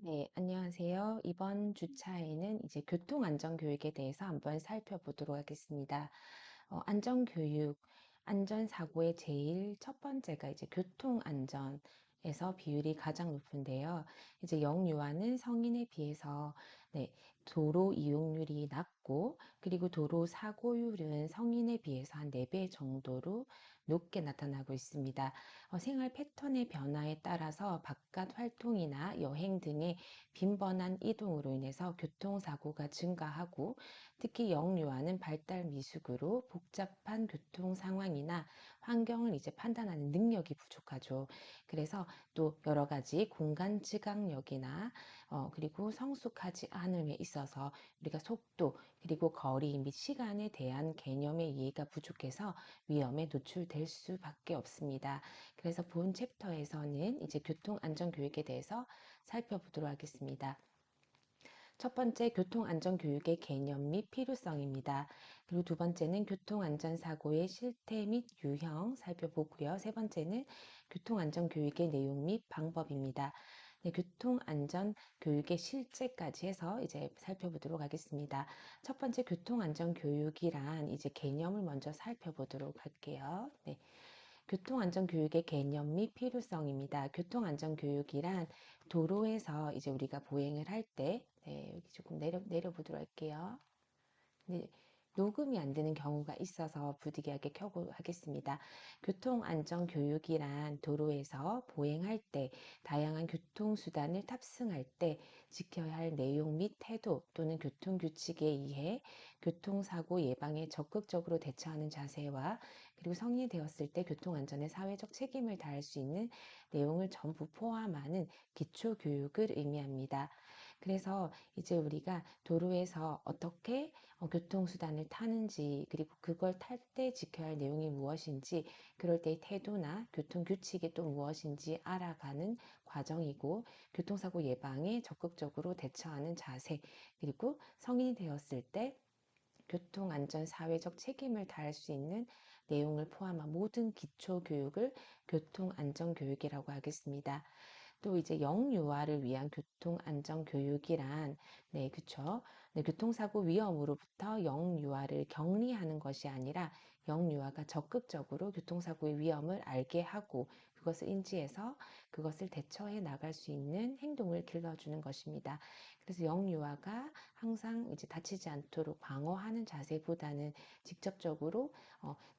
네, 안녕하세요. 이번 주차에는 이제 교통안전교육에 대해서 한번 살펴보도록 하겠습니다. 안전교육, 안전사고의 제일 첫 번째가 이제 교통안전에서 비율이 가장 높은데요. 이제 영유아는 성인에 비해서 네, 도로 이용률이 낮고, 그리고 도로 사고율은 성인에 비해서 한 4배 정도로 높게 나타나고 있습니다. 생활 패턴의 변화에 따라서 바깥 활동이나 여행 등의 빈번한 이동으로 인해서 교통사고가 증가하고, 특히 영유아는 발달 미숙으로 복잡한 교통 상황이나 환경을 이제 판단하는 능력이 부족하죠. 그래서 또 여러 가지 공간 지각력이나 그리고 성숙하지 않음에 있어서 우리가 속도 그리고 거리 및 시간에 대한 개념의 이해가 부족해서 위험에 노출될 수밖에 없습니다. 그래서 본 챕터에서는 이제 교통안전교육에 대해서 살펴보도록 하겠습니다. 첫 번째, 교통안전교육의 개념 및 필요성입니다. 그리고 두 번째는 교통안전사고의 실태 및 유형 살펴보고요. 세 번째는 교통안전교육의 내용 및 방법입니다. 네, 교통안전교육의 실제까지 해서 이제 살펴보도록 하겠습니다. 첫 번째, 교통안전교육이란 이제 개념을 먼저 살펴보도록 할게요. 네. 교통안전교육의 개념 및 필요성입니다. 교통안전교육이란 도로에서 이제 우리가 보행을 할 때, 네, 여기 조금 내려보도록 할게요. 네, 녹음이 안 되는 경우가 있어서 부득이하게 켜고 하겠습니다. 교통안전교육이란 도로에서 보행할 때, 다양한 교통수단을 탑승할 때 지켜야 할 내용 및 태도 또는 교통규칙에 의해 교통사고 예방에 적극적으로 대처하는 자세와, 그리고 성인이 되었을 때 교통안전에 사회적 책임을 다할 수 있는 내용을 전부 포함하는 기초교육을 의미합니다. 그래서 이제 우리가 도로에서 어떻게 교통수단을 타는지, 그리고 그걸 탈 때 지켜야 할 내용이 무엇인지, 그럴 때의 태도나 교통규칙이 또 무엇인지 알아가는 과정이고, 교통사고 예방에 적극적으로 대처하는 자세, 그리고 성인이 되었을 때 교통안전 사회적 책임을 다할 수 있는 내용을 포함한 모든 기초교육을 교통안전교육이라고 하겠습니다. 또 이제 영유아를 위한 교통안전교육이란, 네, 그쵸. 네, 교통사고 위험으로부터 영유아를 격리하는 것이 아니라 영유아가 적극적으로 교통사고의 위험을 알게 하고 그것을 인지해서 그것을 대처해 나갈 수 있는 행동을 길러주는 것입니다. 그래서 영유아가 항상 이제 다치지 않도록 방어하는 자세보다는 직접적으로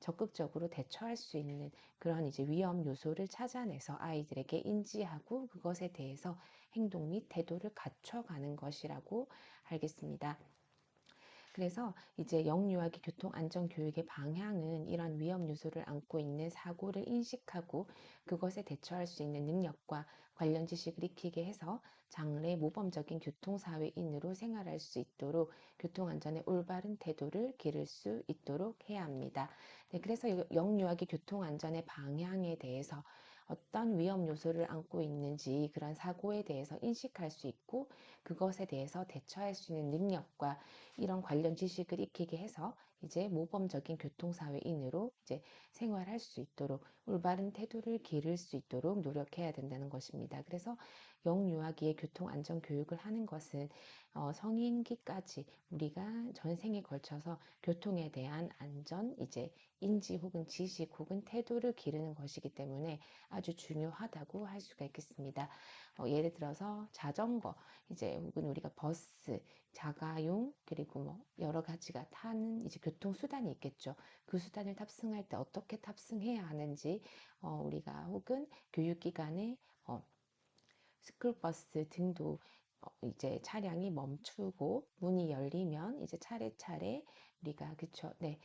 적극적으로 대처할 수 있는 그런 이제 위험 요소를 찾아내서 아이들에게 인지하고 그것에 대해서 행동 및 태도를 갖춰가는 것이라고 알겠습니다. 그래서 이제 영유아기 교통안전교육의 방향은 이런 위험 요소를 안고 있는 사고를 인식하고 그것에 대처할 수 있는 능력과 관련 지식을 익히게 해서 장래 모범적인 교통사회인으로 생활할 수 있도록 교통안전의 올바른 태도를 기를 수 있도록 해야 합니다. 네, 그래서 영유아기 교통안전의 방향에 대해서 어떤 위험 요소를 안고 있는지 그런 사고에 대해서 인식할 수 있고 그것에 대해서 대처할 수 있는 능력과 이런 관련 지식을 익히게 해서 이제 모범적인 교통사회인으로 이제 생활할 수 있도록 올바른 태도를 기를 수 있도록 노력해야 된다는 것입니다. 그래서 영유아기의 교통안전 교육을 하는 것은 성인기까지 우리가 전생에 걸쳐서 교통에 대한 안전, 이제 인지 혹은 지식 혹은 태도를 기르는 것이기 때문에 아주 중요하다고 할 수가 있겠습니다. 예를 들어서 자전거, 이제 혹은 우리가 버스, 자가용, 그리고 뭐 여러 가지가 타는 이제 교통수단이 있겠죠. 그 수단을 탑승할 때 어떻게 탑승해야 하는지, 우리가 혹은 교육기관에 스쿨버스 등도 이제 차량이 멈추고 문이 열리면 이제 차례차례 우리가 그쵸 네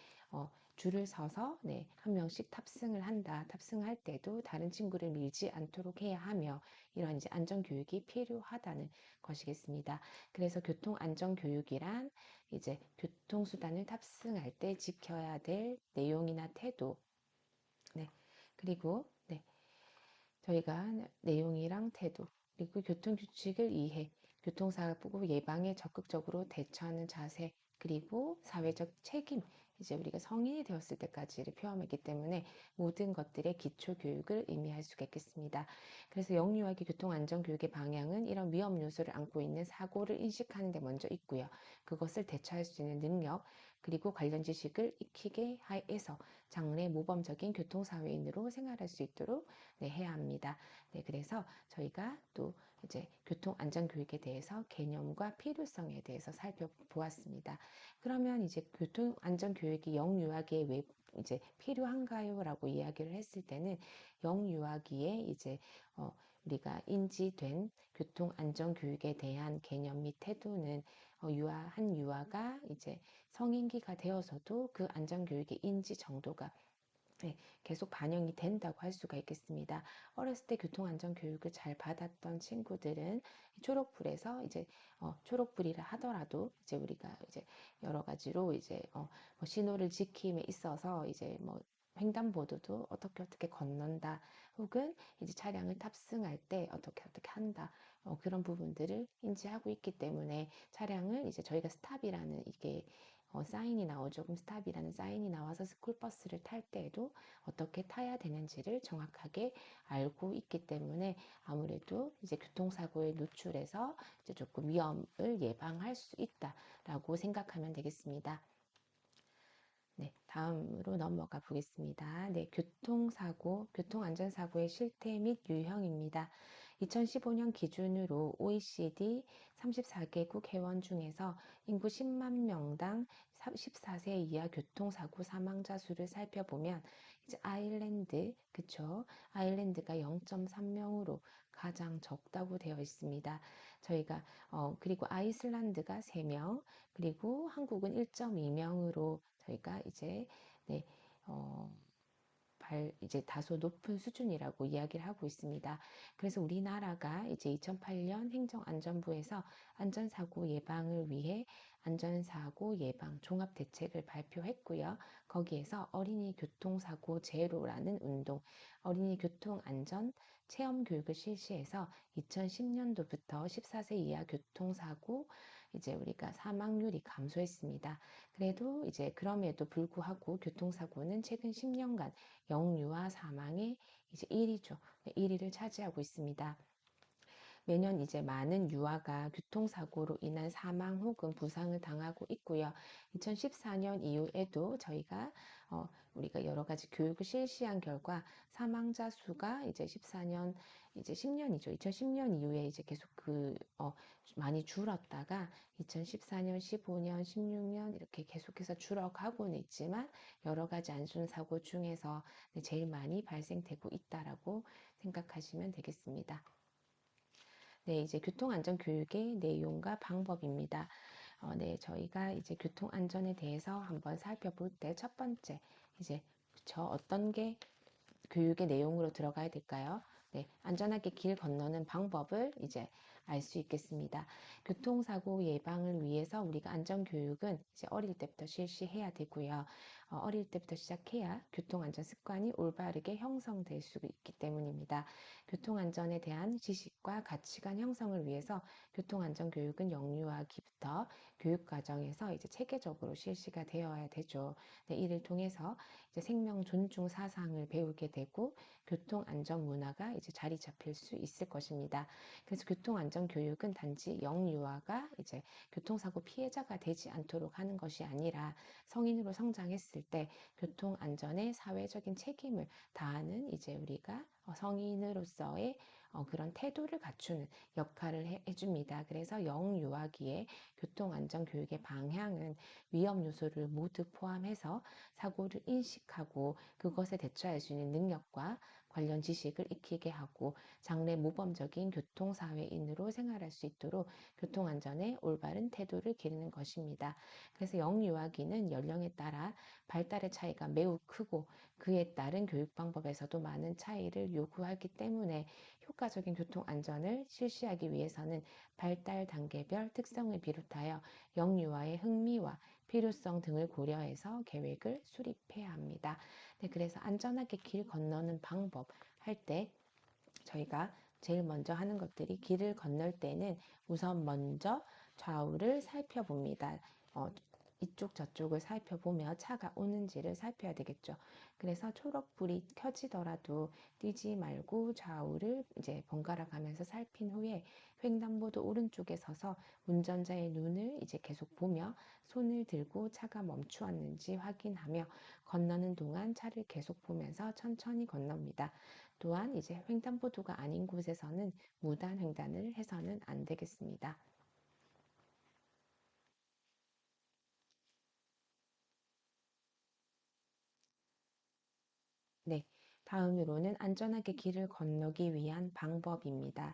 줄을 서서 네 한 명씩 탑승을 한다. 탑승할 때도 다른 친구를 밀지 않도록 해야 하며 이런 이제 안전 교육이 필요하다는 것이겠습니다. 그래서 교통 안전 교육이란 이제 교통수단을 tab승할 때 지켜야 될 내용이나 태도 네 그리고 네 저희가 내용이랑 태도, 그리고 교통규칙을 이해, 교통사고 예방에 적극적으로 대처하는 자세, 그리고 사회적 책임, 이제 우리가 성인이 되었을 때까지를 표현했기 때문에 모든 것들의 기초 교육을 의미할 수가 있겠습니다. 그래서 영유아기 교통안전교육의 방향은 이런 위험 요소를 안고 있는 사고를 인식하는 데 먼저 있고요. 그것을 대처할 수 있는 능력, 그리고 관련 지식을 익히게 해서 장래 모범적인 교통사회인으로 생활할 수 있도록 네, 해야 합니다. 네, 그래서 저희가 또 이제 교통안전교육에 대해서 개념과 필요성에 대해서 살펴보았습니다. 그러면 이제 교통안전교육이 영유아기에 왜 이제 필요한가요? 라고 이야기를 했을 때는 영유아기에 이제 우리가 인지된 교통안전교육에 대한 개념 및 태도는 한 유아가 이제 성인기가 되어서도 그 안전교육의 인지 정도가 네, 계속 반영이 된다고 할 수가 있겠습니다. 어렸을 때 교통안전교육을 잘 받았던 친구들은 초록불에서 이제 초록불이라 하더라도 이제 우리가 이제 여러 가지로 이제 뭐 신호를 지킴에 있어서 이제 뭐 횡단보도도 어떻게 건넌다 혹은 이제 차량을 탑승할 때 어떻게 한다 그런 부분들을 인지하고 있기 때문에 차량을 이제 저희가 스탑이라는 이게 사인이 나오죠. 그럼 스탑이라는 사인이 나와서 스쿨버스를 탈 때에도 어떻게 타야 되는지를 정확하게 알고 있기 때문에 아무래도 이제 교통사고에 노출해서 이제 조금 위험을 예방할 수 있다라고 생각하면 되겠습니다. 네, 다음으로 넘어가 보겠습니다. 네, 교통안전사고의 실태 및 유형입니다. 2015년 기준으로 OECD 34개국 회원 중에서 인구 10만 명당 14세 이하 교통사고 사망자 수를 살펴보면 이제 아일랜드, 그쵸? 아일랜드가 0.3명으로 가장 적다고 되어 있습니다. 저희가 그리고 아이슬란드가 3명, 그리고 한국은 1.2명으로 저희가 이제 네, 어, 이제 다소 높은 수준이라고 이야기를 하고 있습니다. 그래서 우리나라가 이제 2008년 행정안전부에서 안전사고 예방을 위해 안전사고 예방 종합대책을 발표했고요. 거기에서 어린이 교통사고 제로라는 운동, 어린이 교통안전 체험 교육을 실시해서 2010년도부터 14세 이하 교통사고 이제 우리가 사망률이 감소했습니다. 그래도 이제 그럼에도 불구하고 교통사고는 최근 10년간 영유아 사망의 이제 1위죠. 1위를 차지하고 있습니다. 매년 이제 많은 유아가 교통사고로 인한 사망 혹은 부상을 당하고 있고요. 2014년 이후에도 저희가 우리가 여러 가지 교육을 실시한 결과 사망자 수가 이제 14년 이제 10년이죠. 2010년 이후에 이제 계속 많이 줄었다가 2014년, 15년, 16년 이렇게 계속해서 줄어가고는 있지만 여러 가지 안전사고 중에서 제일 많이 발생되고 있다라고 생각하시면 되겠습니다. 네, 이제 교통안전교육의 내용과 방법입니다. 네, 저희가 이제 교통안전에 대해서 한번 살펴볼 때 첫 번째, 이제 어떤 게 교육의 내용으로 들어가야 될까요? 네, 안전하게 길 건너는 방법을 이제 알 수 있겠습니다. 교통사고 예방을 위해서 우리가 안전교육은 이제 어릴 때부터 실시해야 되고요. 어릴 때부터 시작해야 교통안전 습관이 올바르게 형성될 수 있기 때문입니다. 교통안전에 대한 지식과 가치관 형성을 위해서 교통안전교육은 영유아기부터 교육과정에서 이제 체계적으로 실시가 되어야 되죠. 네, 이를 통해서 이제 생명 존중 사상을 배우게 되고 교통안전 문화가 이제 자리 잡힐 수 있을 것입니다. 그래서 교통안전 교육은 단지 영유아가 이제 교통사고 피해자가 되지 않도록 하는 것이 아니라 성인으로 성장했을 때 교통안전의 사회적인 책임을 다하는 이제 우리가 성인으로서의 그런 태도를 갖추는 역할을 해줍니다. 그래서 영유아기의 교통안전교육의 방향은 위험 요소를 모두 포함해서 사고를 인식하고 그것에 대처할 수 있는 능력과 관련 지식을 익히게 하고 장래 모범적인 교통사회인으로 생활할 수 있도록 교통안전에 올바른 태도를 기르는 것입니다. 그래서 영유아기는 연령에 따라 발달의 차이가 매우 크고 그에 따른 교육 방법에서도 많은 차이를 요구하기 때문에 효과적인 교통안전을 실시하기 위해서는 발달 단계별 특성을 비롯하여 영유아의 흥미와 필요성 등을 고려해서 계획을 수립해야 합니다. 네, 그래서 안전하게 길 건너는 방법 할 때 저희가 제일 먼저 하는 것들이 길을 건널 때는 우선 먼저 좌우를 살펴봅니다. 이쪽 저쪽을 살펴보며 차가 오는지를 살펴야 되겠죠. 그래서 초록불이 켜지더라도 뛰지 말고 좌우를 이제 번갈아 가면서 살핀 후에 횡단보도 오른쪽에 서서 운전자의 눈을 이제 계속 보며 손을 들고 차가 멈추었는지 확인하며 건너는 동안 차를 계속 보면서 천천히 건넙니다. 또한 이제 횡단보도가 아닌 곳에서는 무단 횡단을 해서는 안 되겠습니다. 네, 다음으로는 안전하게 길을 건너기 위한 방법입니다.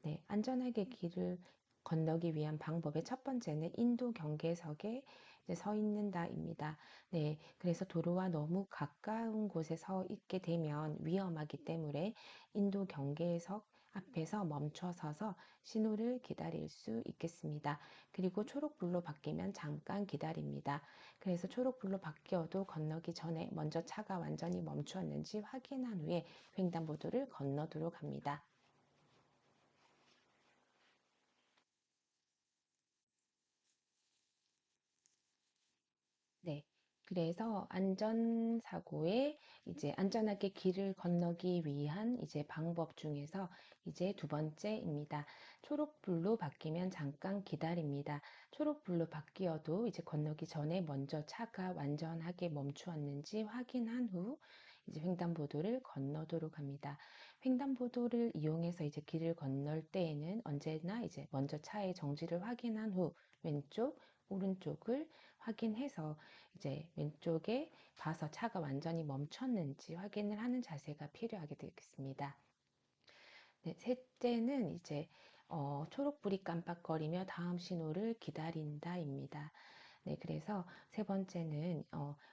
네, 안전하게 길을 건너기 위한 방법의 첫 번째는 인도 경계석에 이제 서 있는다입니다. 네, 그래서 도로와 너무 가까운 곳에 서 있게 되면 위험하기 때문에 인도 경계석 앞에서 멈춰 서서 신호를 기다릴 수 있겠습니다. 그리고 초록불로 바뀌면 잠깐 기다립니다. 그래서 초록불로 바뀌어도 건너기 전에 먼저 차가 완전히 멈추었는지 확인한 후에 횡단보도를 건너도록 합니다. 네. 그래서 안전사고에 이제 안전하게 길을 건너기 위한 이제 방법 중에서 이제 두 번째입니다. 초록불로 바뀌면 잠깐 기다립니다. 초록불로 바뀌어도 이제 건너기 전에 먼저 차가 완전하게 멈추었는지 확인한 후 이제 횡단보도를 건너도록 합니다. 횡단보도를 이용해서 이제 길을 건널 때에는 언제나 이제 먼저 차의 정지를 확인한 후 왼쪽, 오른쪽을 확인해서 이제 왼쪽에 봐서 차가 완전히 멈췄는지 확인을 하는 자세가 필요하게 되겠습니다. 네, 셋째는 이제 초록불이 깜빡거리며 다음 신호를 기다린다입니다. 네, 그래서 세 번째는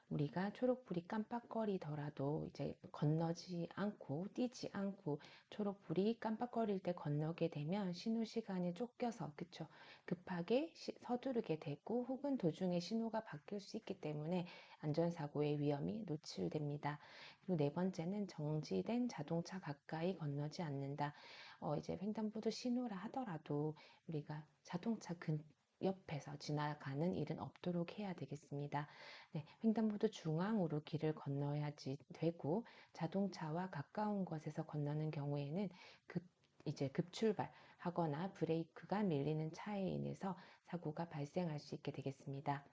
우리가 초록불이 깜빡거리더라도 이제 건너지 않고 뛰지 않고 초록불이 깜빡거릴 때 건너게 되면 신호 시간에 쫓겨서 그쵸 급하게 서두르게 되고 혹은 도중에 신호가 바뀔 수 있기 때문에 안전사고의 위험이 노출됩니다. 그리고 네 번째는 정지된 자동차 가까이 건너지 않는다. 이제 횡단보도 신호라 하더라도 우리가 자동차 옆에서 지나가는 일은 없도록 해야 되겠습니다. 네, 횡단보도 중앙으로 길을 건너야지 되고 자동차와 가까운 곳에서 건너는 경우에는 이제 급출발하거나 브레이크가 밀리는 차에 인해서 사고가 발생할 수 있게 되겠습니다.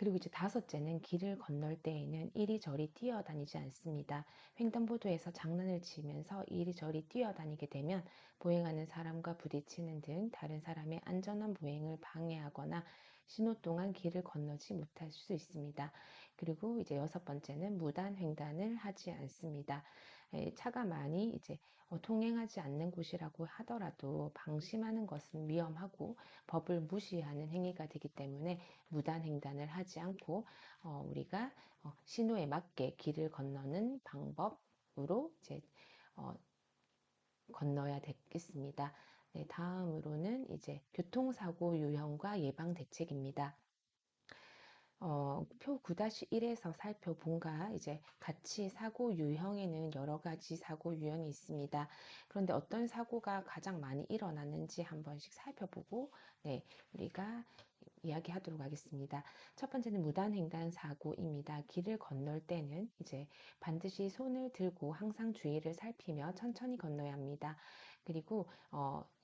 그리고 이제 다섯째는 길을 건널 때에는 이리저리 뛰어다니지 않습니다. 횡단보도에서 장난을 치면서 이리저리 뛰어다니게 되면 보행하는 사람과 부딪히는 등 다른 사람의 안전한 보행을 방해하거나 신호 동안 길을 건너지 못할 수 있습니다. 그리고 이제 여섯 번째는 무단 횡단을 하지 않습니다. 차가 많이 이제 통행하지 않는 곳이라고 하더라도 방심하는 것은 위험하고 법을 무시하는 행위가 되기 때문에 무단 횡단을 하지 않고 우리가 신호에 맞게 길을 건너는 방법으로 이제 어, 건너야 되겠습니다. 네, 다음으로는 이제 교통사고 유형과 예방 대책입니다. 표 9-1에서 살펴본가 이제 같이 사고 유형에는 여러 가지 사고 유형이 있습니다. 그런데 어떤 사고가 가장 많이 일어나는지 한 번씩 살펴보고 네, 우리가 이야기하도록 하겠습니다. 첫 번째는 무단횡단 사고입니다. 길을 건널 때는 이제 반드시 손을 들고 항상 주의를 살피며 천천히 건너야 합니다. 그리고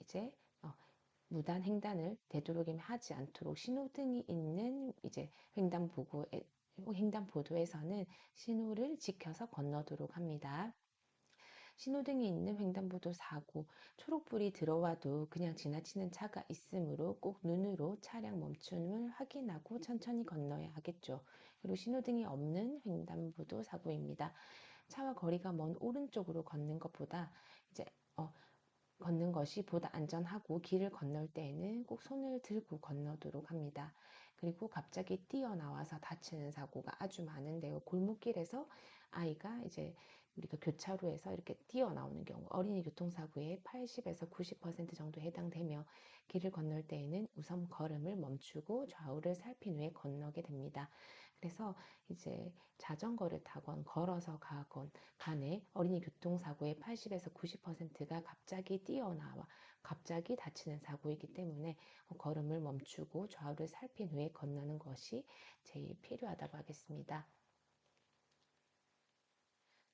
이제 무단 횡단을 되도록이면 하지 않도록 신호등이 있는 이제 횡단보도에서는 신호를 지켜서 건너도록 합니다. 신호등이 있는 횡단보도 사고, 초록불이 들어와도 그냥 지나치는 차가 있으므로 꼭 눈으로 차량 멈춤을 확인하고 천천히 건너야 하겠죠. 그리고 신호등이 없는 횡단보도 사고입니다. 차와 거리가 먼 오른쪽으로 걷는 것보다 이제 걷는 것이 보다 안전하고 길을 건널 때에는 꼭 손을 들고 건너도록 합니다. 그리고 갑자기 뛰어나와서 다치는 사고가 아주 많은데요. 골목길에서 아이가 이제 우리가 교차로에서 이렇게 뛰어나오는 경우 어린이 교통사고의 80에서 90% 정도 해당되며 길을 건널 때에는 우선 걸음을 멈추고 좌우를 살핀 후에 건너게 됩니다. 그래서 이제 자전거를 타건 걸어서 가건 간에 어린이 교통사고의 80에서 90%가 갑자기 뛰어나와 갑자기 다치는 사고이기 때문에 걸음을 멈추고 좌우를 살핀 후에 건너는 것이 제일 필요하다고 하겠습니다.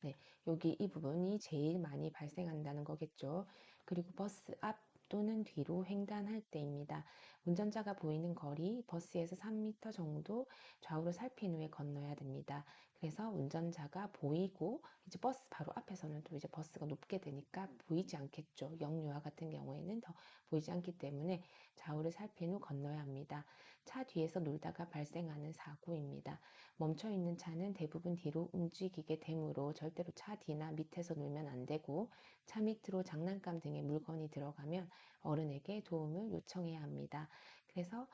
네, 여기 이 부분이 제일 많이 발생한다는 거겠죠. 그리고 버스 앞 또는 뒤로 횡단할 때입니다. 운전자가 보이는 거리 버스에서 3m 정도 좌우로 살핀 후에 건너야 됩니다. 그래서 운전자가 보이고 이제 버스 바로 앞에서는 또 이제 버스가 높게 되니까 보이지 않겠죠. 역류와 같은 경우에는 더 보이지 않기 때문에 좌우를 살핀 후 건너야 합니다. 차 뒤에서 놀다가 발생하는 사고입니다. 멈춰 있는 차는 대부분 뒤로 움직이게 되므로 절대로 차 뒤나 밑에서 놀면 안 되고 차 밑으로 장난감 등의 물건이 들어가면 어른에게 도움을 요청해야 합니다. 그래서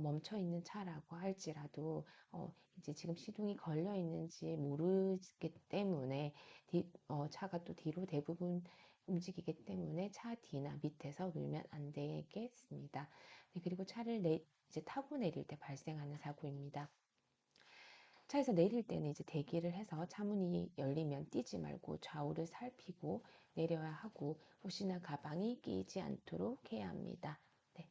멈춰 있는 차라고 할지라도 이제 지금 시동이 걸려 있는지 모르기 때문에 차가 또 뒤로 대부분 움직이기 때문에 차 뒤나 밑에서 놀면 안 되겠습니다. 네, 그리고 차를 이제 타고 내릴 때 발생하는 사고입니다. 차에서 내릴 때는 이제 대기를 해서 차문이 열리면 뛰지 말고 좌우를 살피고 내려야 하고 혹시나 가방이 끼지 않도록 해야 합니다. 네.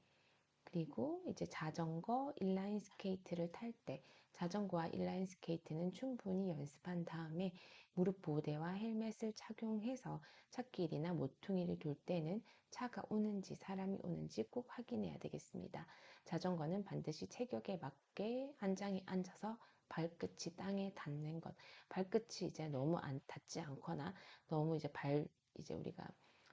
그리고 이제 자전거, 인라인 스케이트를 탈 때 자전거와 인라인 스케이트는 충분히 연습한 다음에 무릎 보호대와 헬멧을 착용해서 찻길이나 모퉁이를 돌 때는 차가 오는지 사람이 오는지 꼭 확인해야 되겠습니다. 자전거는 반드시 체격에 맞게 안장에 앉아서 발끝이 땅에 닿는 것, 발끝이 이제 너무 닿지 않거나 너무 이제 우리가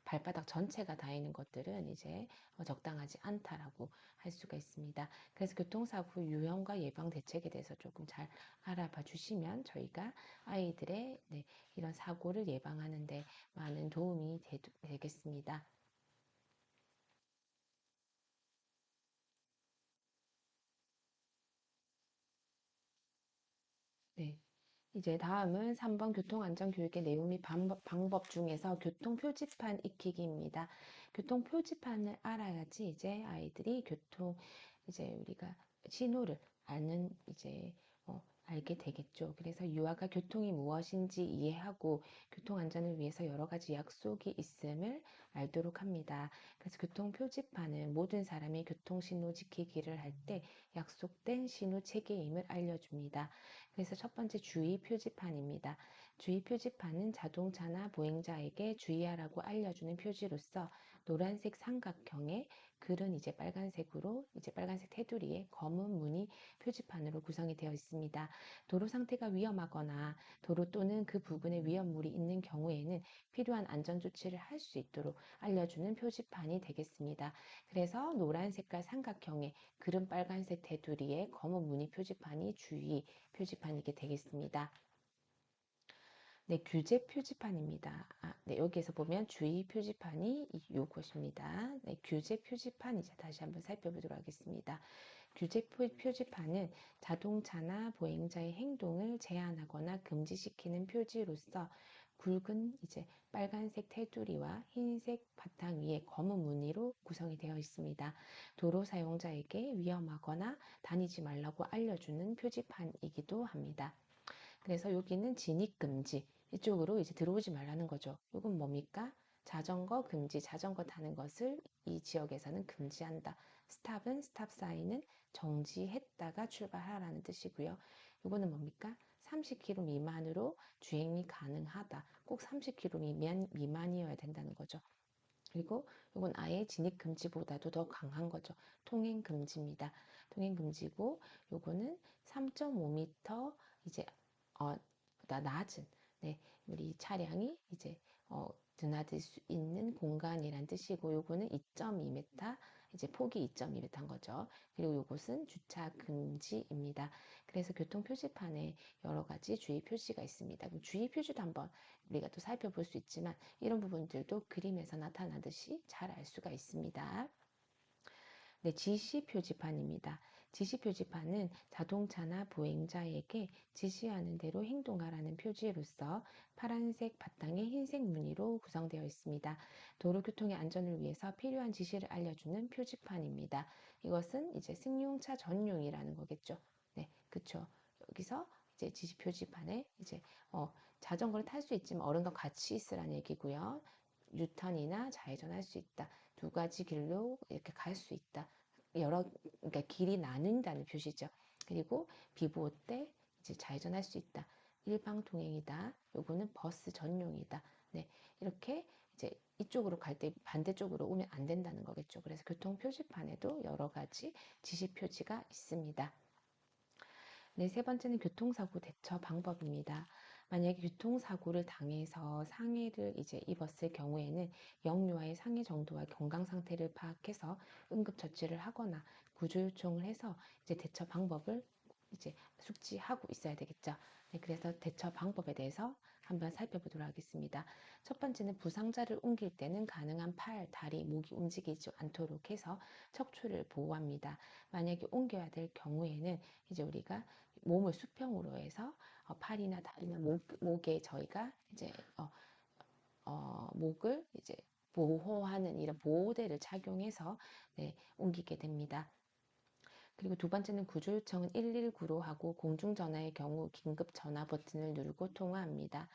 발바닥 전체가 닿이는 것들은 이제 적당하지 않다라고 할 수가 있습니다. 그래서 교통사고 유형과 예방 대책에 대해서 조금 잘 알아봐 주시면 저희가 아이들의 이런 사고를 예방하는 데 많은 도움이 되겠습니다. 네. 이제 다음은 3번 교통안전교육의 내용 및 방법 중에서 교통표지판 익히기입니다. 교통표지판을 알아야지 이제 아이들이 이제 우리가 신호를 아는 이제 알게 되겠죠. 그래서 유아가 교통이 무엇인지 이해하고 교통안전을 위해서 여러 가지 약속이 있음을 알도록 합니다. 그래서 교통표지판은 모든 사람이 교통신호 지키기를 할 때 약속된 신호 체계임을 알려줍니다. 그래서 첫 번째 주의 표지판입니다. 주의 표지판은 자동차나 보행자에게 주의하라고 알려주는 표지로서 노란색 삼각형의 글은 이제 빨간색으로 이제 빨간색 테두리에 검은 무늬 표지판으로 구성이 되어 있습니다. 도로 상태가 위험하거나 도로 또는 그 부근에 위험물이 있는 경우에는 필요한 안전 조치를 할 수 있도록 알려주는 표지판이 되겠습니다. 그래서 노란 색깔 삼각형의 글은 빨간색 테두리에 검은 무늬 표지판이 주의 표지판이게 되겠습니다. 네, 규제 표지판입니다. 네, 여기에서 보면 주의 표지판이 요것입니다. 네, 규제 표지판 이제 다시 한번 살펴보도록 하겠습니다. 규제 표지판은 자동차나 보행자의 행동을 제한하거나 금지시키는 표지로서 굵은 이제 빨간색 테두리와 흰색 바탕 위에 검은 무늬로 구성이 되어 있습니다. 도로 사용자에게 위험하거나 다니지 말라고 알려주는 표지판이기도 합니다. 그래서 여기는 진입 금지. 이쪽으로 이제 들어오지 말라는 거죠. 이건 뭡니까? 자전거 금지, 자전거 타는 것을 이 지역에서는 금지한다. 스탑은 스탑 사인은 정지했다가 출발하라는 뜻이고요. 이거는 뭡니까? 30km 미만으로 주행이 가능하다. 꼭 30km 미만이어야 된다는 거죠. 그리고 이건 아예 진입 금지보다도 더 강한 거죠. 통행 금지입니다. 통행 금지고 요거는 3.5m 이제 보다 낮은 우리 차량이 이제 드나들 수 있는 공간이란 뜻이고 요거는 2.2m 이제 폭이 2.2m인 거죠. 그리고 요것은 주차 금지입니다. 그래서 교통 표지판에 여러 가지 주의 표시가 있습니다. 그럼 주의 표시도 한번 우리가 또 살펴볼 수 있지만 이런 부분들도 그림에서 나타나듯이 잘 알 수가 있습니다. 네, 지시 표지판입니다. 지시 표지판은 자동차나 보행자에게 지시하는 대로 행동하라는 표지로서 파란색 바탕에 흰색 무늬로 구성되어 있습니다. 도로교통의 안전을 위해서 필요한 지시를 알려주는 표지판입니다. 이것은 이제 승용차 전용이라는 거겠죠. 네, 그쵸. 여기서 이제 지시 표지판에 이제 자전거를 탈 수 있지만 어른과 같이 있으라는 얘기고요. 유턴이나 좌회전할 수 있다. 두 가지 길로 이렇게 갈 수 있다. 그러니까 길이 나뉜다는 표시죠. 그리고 비보호 때 이제 좌회전할 수 있다. 일방통행이다. 요거는 버스 전용이다. 네, 이렇게 이제 이쪽으로 갈 때 반대쪽으로 오면 안 된다는 거겠죠. 그래서 교통 표지판에도 여러 가지 지시 표지가 있습니다. 네, 세 번째는 교통사고 대처 방법입니다. 만약에 교통사고를 당해서 상해를 이제 입었을 경우에는 역류와의 상해 정도와 건강 상태를 파악해서 응급처치를 하거나 구조 요청을 해서 이제 대처 방법을 이제 숙지하고 있어야 되겠죠. 네, 그래서 대처 방법에 대해서 한번 살펴보도록 하겠습니다. 첫 번째는 부상자를 옮길 때는 가능한 팔, 다리, 목이 움직이지 않도록 해서 척추를 보호합니다. 만약에 옮겨야 될 경우에는 이제 우리가 몸을 수평으로 해서 팔이나 다리나 목에 저희가 이제 목을 이제 보호하는 이런 보호대를 착용해서 네, 옮기게 됩니다. 그리고 두 번째는 구조 요청은 119로 하고 공중전화의 경우 긴급 전화 버튼을 누르고 통화합니다.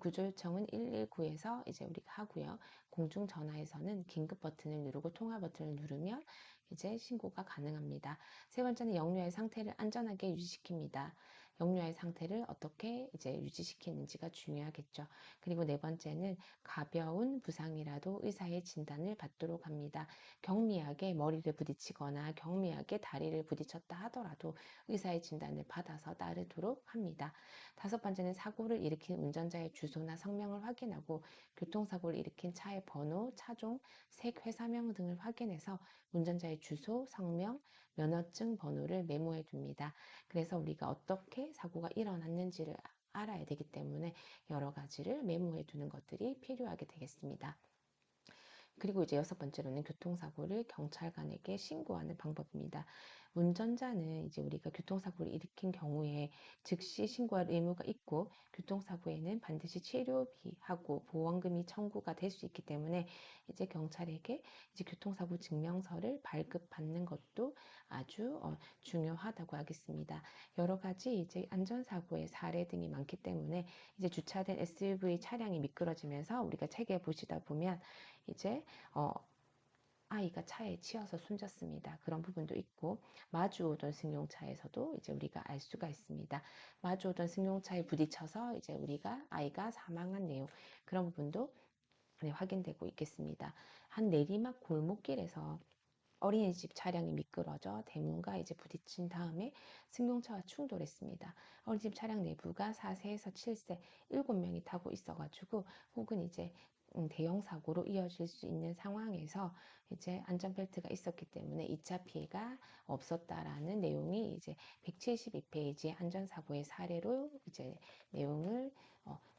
구조 요청은 119에서 이제 우리가 하고요. 공중전화에서는 긴급 버튼을 누르고 통화 버튼을 누르면 이제 신고가 가능합니다. 세 번째는 역류의 상태를 안전하게 유지시킵니다. 역류의 상태를 어떻게 이제 유지시키는지가 중요하겠죠. 그리고 네 번째는 가벼운 부상이라도 의사의 진단을 받도록 합니다. 경미하게 머리를 부딪히거나 경미하게 다리를 부딪혔다 하더라도 의사의 진단을 받아서 따르도록 합니다. 다섯 번째는 사고를 일으킨 운전자의 주소나 성명을 확인하고 교통사고를 일으킨 차의 번호, 차종, 색, 회사명 등을 확인해서 운전자의 주소, 성명, 면허증 번호를 메모해 둡니다. 그래서 우리가 어떻게 사고가 일어났는지를 알아야 되기 때문에 여러 가지를 메모해 두는 것들이 필요하게 되겠습니다. 그리고 이제 여섯 번째로는 교통사고를 경찰관에게 신고하는 방법입니다. 운전자는 이제 우리가 교통사고를 일으킨 경우에 즉시 신고할 의무가 있고 교통사고에는 반드시 치료비하고 보험금이 청구가 될 수 있기 때문에 이제 경찰에게 이제 교통사고 증명서를 발급받는 것도 아주 중요하다고 하겠습니다. 여러 가지 이제 안전사고의 사례 등이 많기 때문에 이제 주차된 SUV 차량이 미끄러지면서 우리가 책에 보시다 보면 이제 아이가 차에 치여서 숨졌습니다. 그런 부분도 있고 마주오던 승용차에서도 이제 우리가 알 수가 있습니다. 마주오던 승용차에 부딪혀서 이제 우리가 아이가 사망한 내용 그런 부분도 네, 확인되고 있겠습니다. 한 내리막 골목길에서 어린이집 차량이 미끄러져 대문과 이제 부딪힌 다음에 승용차와 충돌했습니다. 어린이집 차량 내부가 4세에서 7세 7명이 타고 있어가지고 혹은 이제 대형 사고로 이어질 수 있는 상황에서 이제 안전벨트가 있었기 때문에 2차 피해가 없었다라는 내용이 이제 172페이지의 안전사고의 사례로 이제 내용을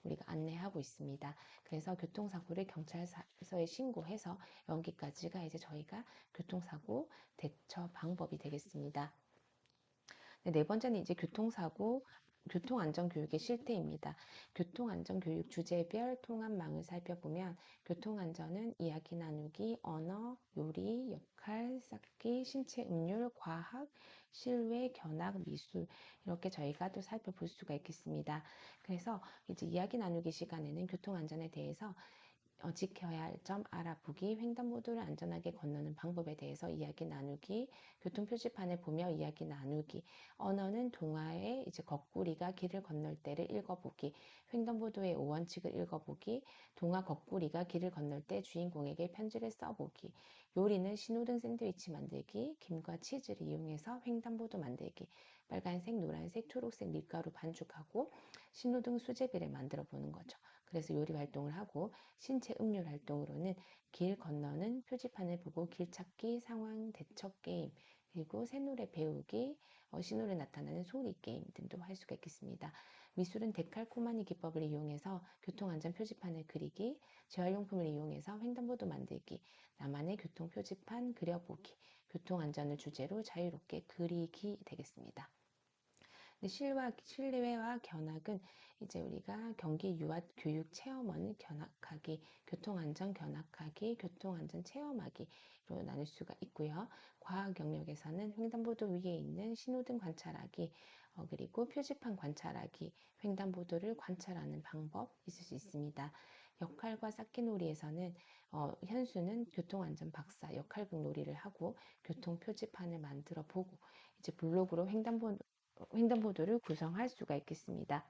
우리가 안내하고 있습니다. 그래서 교통사고를 경찰서에 신고해서 여기까지가 이제 저희가 교통사고 대처 방법이 되겠습니다. 네 번째는 이제 교통사고, 교통안전교육의 실태입니다. 교통안전교육 주제별 통합망을 살펴보면 교통안전은 이야기 나누기, 언어, 요리, 역할, 쌓기, 신체 음률, 과학, 실외, 견학, 미술 이렇게 저희가 또 살펴볼 수가 있겠습니다. 그래서 이제 이야기 나누기 시간에는 교통안전에 대해서 지켜야 할 점 알아보기, 횡단보도를 안전하게 건너는 방법에 대해서 이야기 나누기, 교통표지판을 보며 이야기 나누기, 언어는 동화의 이제 거꾸리가 길을 건널 때를 읽어보기, 횡단보도의 오원칙을 읽어보기, 동화 거꾸리가 길을 건널 때 주인공에게 편지를 써보기, 요리는 신호등 샌드위치 만들기, 김과 치즈를 이용해서 횡단보도 만들기, 빨간색, 노란색, 초록색 밀가루 반죽하고 신호등 수제비를 만들어 보는 거죠. 그래서 요리 활동을 하고 신체 음률 활동으로는 길 건너는 표지판을 보고 길 찾기, 상황 대처 게임, 그리고 새 노래 배우기, 신호를 나타나는 소리 게임 등도 할 수가 있겠습니다. 미술은 데칼코마니 기법을 이용해서 교통안전 표지판을 그리기, 재활용품을 이용해서 횡단보도 만들기, 나만의 교통 표지판 그려보기, 교통안전을 주제로 자유롭게 그리기 되겠습니다. 실내와 견학은 이제 우리가 경기 유아 교육 체험원 견학하기, 교통안전 견학하기, 교통안전 체험하기로 나눌 수가 있고요. 과학 영역에서는 횡단보도 위에 있는 신호등 관찰하기, 그리고 표지판 관찰하기, 횡단보도를 관찰하는 방법 있을 수 있습니다. 역할과 쌓기놀이에서는 현수는 교통안전 박사 역할극 놀이를 하고 교통 표지판을 만들어 보고 이제 블록으로 횡단보도를 구성할 수가 있겠습니다.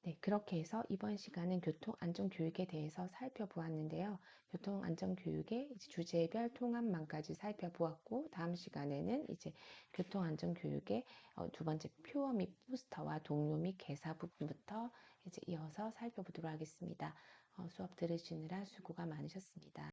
네, 그렇게 해서 이번 시간은 교통안전교육에 대해서 살펴보았는데요. 교통안전교육의 주제별 통합만까지 살펴보았고, 다음 시간에는 이제 교통안전교육의 두 번째 표어 및 포스터와 동요 및 개사 부분부터 이제 이어서 살펴보도록 하겠습니다. 수업 들으시느라 수고가 많으셨습니다.